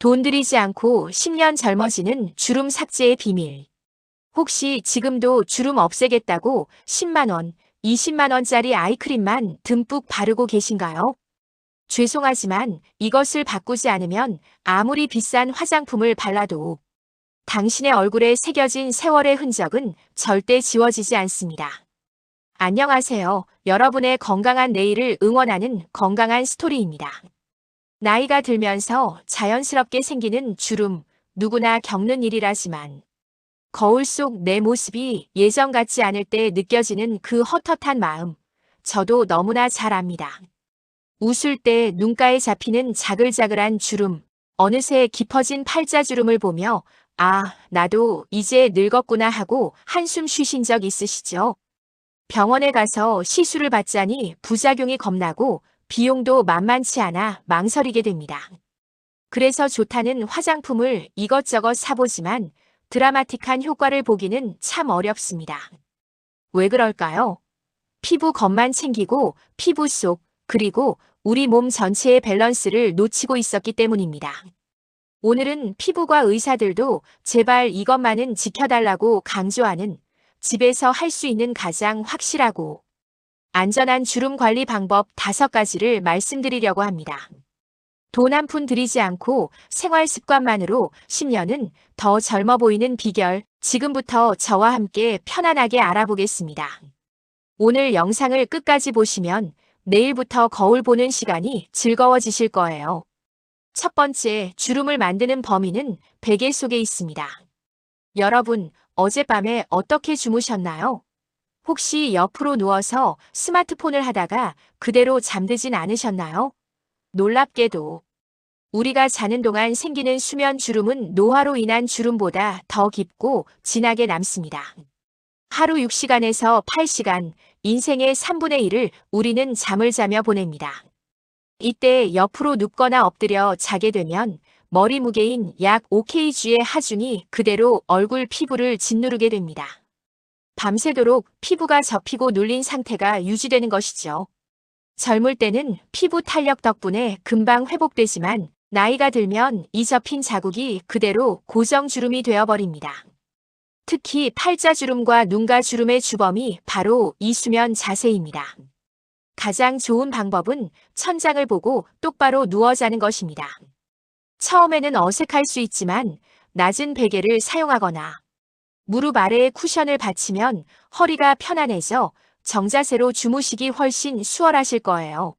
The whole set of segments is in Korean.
돈 들이지 않고 10년 젊어지는 주름 삭제의 비밀. 혹시 지금도 주름 없애겠다고 10만 원, 20만 원짜리 아이크림만 듬뿍 바르고 계신가요? 죄송하지만 이것을 바꾸지 않으면 아무리 비싼 화장품을 발라도 당신의 얼굴에 새겨진 세월의 흔적은 절대 지워지지 않습니다. 안녕하세요. 여러분의 건강한 내일을 응원하는 건강한 스토리입니다. 나이가 들면서 자연스럽게 생기는 주름, 누구나 겪는 일이라지만 거울 속 내 모습이 예전 같지 않을 때 느껴지는 그 헛헛한 마음, 저도 너무나 잘 압니다. 웃을 때 눈가에 잡히는 자글자글한 주름, 어느새 깊어진 팔자주름을 보며 아, 나도 이제 늙었구나 하고 한숨 쉬신 적 있으시죠? 병원에 가서 시술을 받자니 부작용이 겁나고 비용도 만만치 않아 망설이게 됩니다. 그래서 좋다는 화장품을 이것저것 사보지만 드라마틱한 효과를 보기는 참 어렵습니다. 왜 그럴까요? 피부 겉만 챙기고 피부 속, 그리고 우리 몸 전체의 밸런스를 놓치고 있었기 때문입니다. 오늘은 피부과 의사들도 제발 이것만은 지켜달라고 강조하는 집에서 할 수 있는 가장 확실하고 안전한 주름 관리 방법 5가지를 말씀드리려고 합니다. 돈 한 푼 들이지 않고 생활 습관만으로 10년은 더 젊어 보이는 비결, 지금부터 저와 함께 편안하게 알아보겠습니다. 오늘 영상을 끝까지 보시면 내일부터 거울 보는 시간이 즐거워지실 거예요. 첫 번째, 주름을 만드는 범인은 베개 속에 있습니다. 여러분, 어젯밤에 어떻게 주무셨나요? 혹시 옆으로 누워서 스마트폰을 하다가 그대로 잠들진 않으셨나요? 놀랍게도 우리가 자는 동안 생기는 수면 주름은 노화로 인한 주름보다 더 깊고 진하게 남습니다. 하루 6시간에서 8시간, 인생의 3분의 1을 우리는 잠을 자며 보냅니다. 이때 옆으로 눕거나 엎드려 자게 되면 머리 무게인 약 5kg의 하중이 그대로 얼굴 피부를 짓누르게 됩니다. 밤새도록 피부가 접히고 눌린 상태가 유지되는 것이죠. 젊을 때는 피부 탄력 덕분에 금방 회복되지만 나이가 들면 이 접힌 자국이 그대로 고정주름이 되어버립니다. 특히 팔자주름과 눈가주름의 주범이 바로 이 수면 자세입니다. 가장 좋은 방법은 천장을 보고 똑바로 누워 자는 것입니다. 처음에는 어색할 수 있지만 낮은 베개를 사용하거나 무릎 아래에 쿠션을 받치면 허리가 편안해져 정자세로 주무시기 훨씬 수월하실 거예요.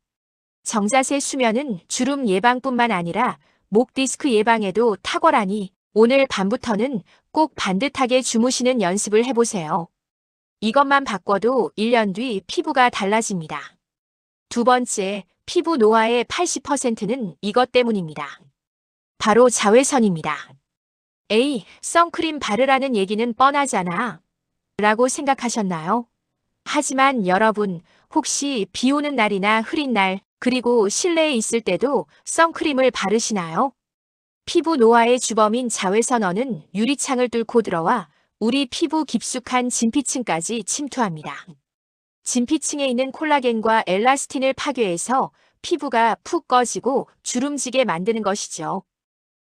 정자세 수면은 주름 예방뿐만 아니라 목 디스크 예방에도 탁월하니 오늘 밤부터는 꼭 반듯하게 주무시는 연습을 해보세요. 이것만 바꿔도 1년 뒤 피부가 달라집니다. 두 번째, 피부 노화의 80%는 이것 때문입니다. 바로 자외선입니다. 에이, 선크림 바르라는 얘기는 뻔하잖아. 라고 생각하셨나요? 하지만 여러분, 혹시 비 오는 날이나 흐린 날, 그리고 실내에 있을 때도 선크림을 바르시나요? 피부 노화의 주범인 자외선어는 유리창을 뚫고 들어와 우리 피부 깊숙한 진피층까지 침투합니다. 진피층에 있는 콜라겐과 엘라스틴을 파괴해서 피부가 푹 꺼지고 주름지게 만드는 것이죠.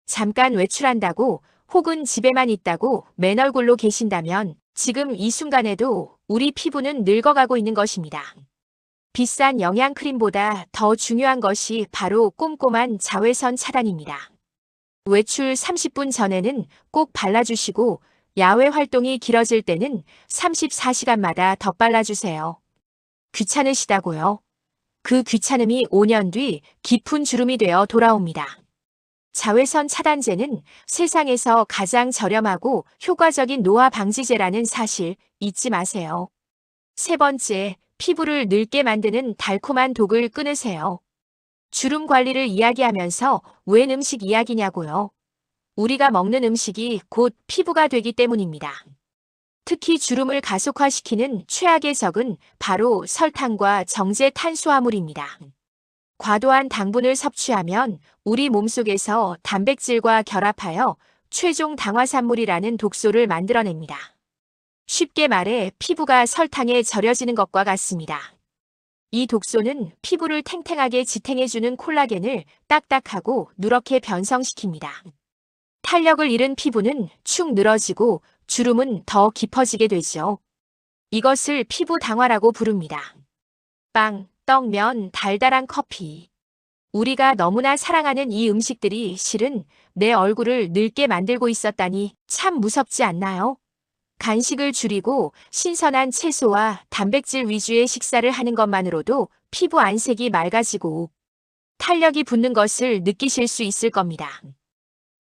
잠깐 외출한다고 혹은 집에만 있다고 맨 얼굴로 계신다면 지금 이 순간에도 우리 피부는 늙어가고 있는 것입니다. 비싼 영양크림보다 더 중요한 것이 바로 꼼꼼한 자외선 차단입니다. 외출 30분 전에는 꼭 발라주시고 야외 활동이 길어질 때는 34시간마다 덧발라주세요. 귀찮으시다고요? 그 귀찮음이 5년 뒤 깊은 주름이 되어 돌아옵니다. 자외선 차단제는 세상에서 가장 저렴하고 효과적인 노화 방지제라는 사실 잊지 마세요. 세 번째, 피부를 늙게 만드는 달콤한 독을 끊으세요. 주름 관리를 이야기하면서 웬 음식 이야기냐고요? 우리가 먹는 음식이 곧 피부가 되기 때문입니다. 특히 주름을 가속화시키는 최악의 적은 바로 설탕과 정제 탄수화물입니다. 과도한 당분을 섭취하면 우리 몸속에서 단백질과 결합하여 최종 당화산물이라는 독소를 만들어냅니다. 쉽게 말해 피부가 설탕에 절여지는 것과 같습니다. 이 독소는 피부를 탱탱하게 지탱해주는 콜라겐을 딱딱하고 누렇게 변성시킵니다. 탄력을 잃은 피부는 축 늘어지고 주름은 더 깊어지게 되죠. 이것을 피부 당화라고 부릅니다. 빵, 떡, 면, 달달한 커피. 우리가 너무나 사랑하는 이 음식들이 실은 내 얼굴을 늙게 만들고 있었다니 참 무섭지 않나요? 간식을 줄이고 신선한 채소와 단백질 위주의 식사를 하는 것만으로도 피부 안색이 맑아지고 탄력이 붙는 것을 느끼실 수 있을 겁니다.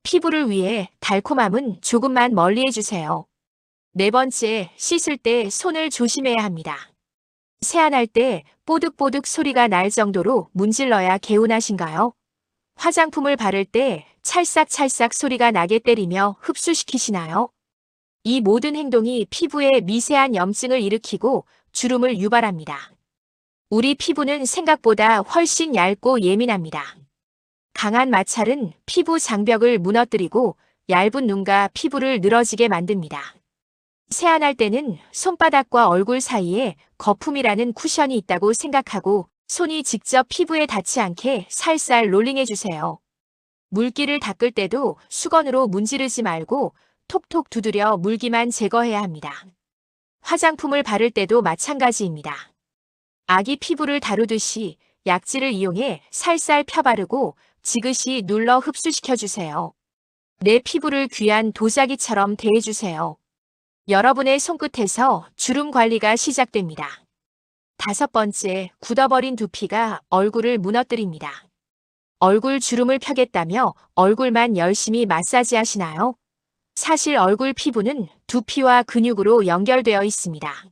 피부를 위해 달콤함은 조금만 멀리 해주세요. 네 번째, 씻을 때 손을 조심해야 합니다. 세안할 때 뽀득뽀득 소리가 날 정도로 문질러야 개운하신가요? 화장품을 바를 때 찰싹찰싹 소리가 나게 때리며 흡수시키시나요? 이 모든 행동이 피부에 미세한 염증을 일으키고 주름을 유발합니다. 우리 피부는 생각보다 훨씬 얇고 예민합니다. 강한 마찰은 피부 장벽을 무너뜨리고 얇은 눈과 피부를 늘어지게 만듭니다. 세안할 때는 손바닥과 얼굴 사이에 거품이라는 쿠션이 있다고 생각하고 손이 직접 피부에 닿지 않게 살살 롤링해주세요. 물기를 닦을 때도 수건으로 문지르지 말고 톡톡 두드려 물기만 제거해야 합니다. 화장품을 바를 때도 마찬가지입니다. 아기 피부를 다루듯이 약지를 이용해 살살 펴바르고 지그시 눌러 흡수시켜주세요. 내 피부를 귀한 도자기처럼 대해주세요. 여러분의 손끝에서 주름 관리가 시작됩니다. 다섯 번째, 굳어버린 두피가 얼굴을 무너뜨립니다. 얼굴 주름을 펴겠다며 얼굴만 열심히 마사지 하시나요? 사실 얼굴 피부는 두피와 근육으로 연결되어 있습니다.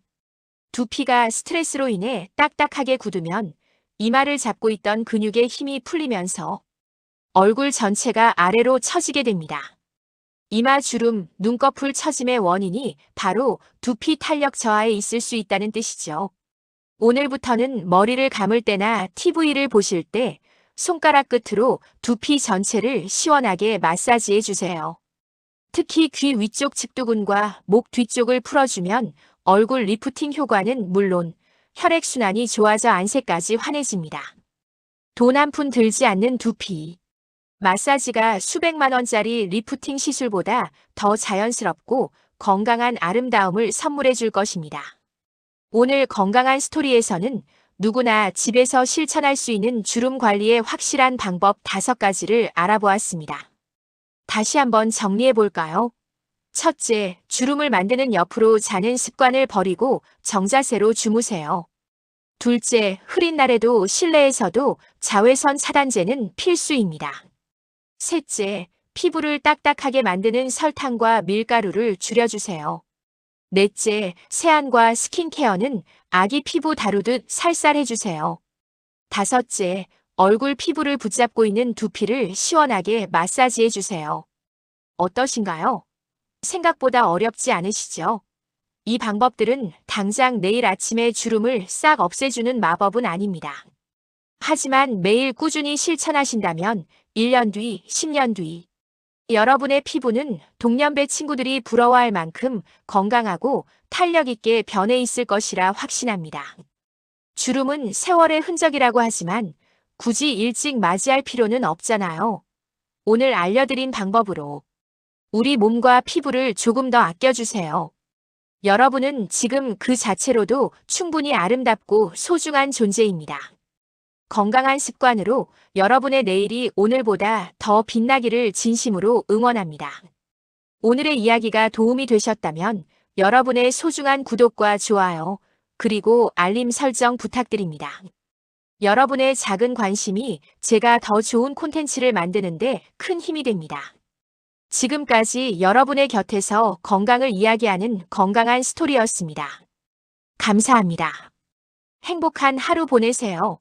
두피가 스트레스로 인해 딱딱하게 굳으면 이마를 잡고 있던 근육의 힘이 풀리면서 얼굴 전체가 아래로 처지게 됩니다. 이마 주름, 눈꺼풀 처짐의 원인이 바로 두피 탄력 저하에 있을 수 있다는 뜻이죠. 오늘부터는 머리를 감을 때나 TV를 보실 때 손가락 끝으로 두피 전체를 시원하게 마사지해 주세요. 특히 귀 위쪽 측두근과 목 뒤쪽을 풀어주면 얼굴 리프팅 효과는 물론 혈액순환이 좋아져 안색까지 환해집니다. 돈 한 푼 들지 않는 두피. 마사지가 수백만 원짜리 리프팅 시술보다 더 자연스럽고 건강한 아름다움을 선물해 줄 것입니다. 오늘 건강한 스토리에서는 누구나 집에서 실천할 수 있는 주름 관리의 확실한 방법 5가지를 알아보았습니다. 다시 한번 정리해 볼까요? 첫째, 주름을 만드는 옆으로 자는 습관을 버리고 정자세로 주무세요. 둘째, 흐린 날에도 실내에서도 자외선 차단제는 필수입니다. 셋째, 피부를 딱딱하게 만드는 설탕과 밀가루를 줄여주세요. 넷째, 세안과 스킨케어는 아기 피부 다루듯 살살 해주세요. 다섯째, 얼굴 피부를 붙잡고 있는 두피를 시원하게 마사지해주세요. 어떠신가요? 생각보다 어렵지 않으시죠? 이 방법들은 당장 내일 아침에 주름을 싹 없애주는 마법은 아닙니다. 하지만 매일 꾸준히 실천하신다면 1년 뒤, 10년 뒤 여러분의 피부는 동년배 친구들이 부러워할 만큼 건강하고 탄력 있게 변해 있을 것이라 확신합니다. 주름은 세월의 흔적이라고 하지만 굳이 일찍 맞이할 필요는 없잖아요. 오늘 알려드린 방법으로 우리 몸과 피부를 조금 더 아껴주세요. 여러분은 지금 그 자체로도 충분히 아름답고 소중한 존재입니다. 건강한 습관으로 여러분의 내일이 오늘보다 더 빛나기를 진심으로 응원합니다. 오늘의 이야기가 도움이 되셨다면 여러분의 소중한 구독과 좋아요, 그리고 알림 설정 부탁드립니다. 여러분의 작은 관심이 제가 더 좋은 콘텐츠를 만드는데 큰 힘이 됩니다. 지금까지 여러분의 곁에서 건강을 이야기하는 건강한 스토리였습니다. 감사합니다. 행복한 하루 보내세요.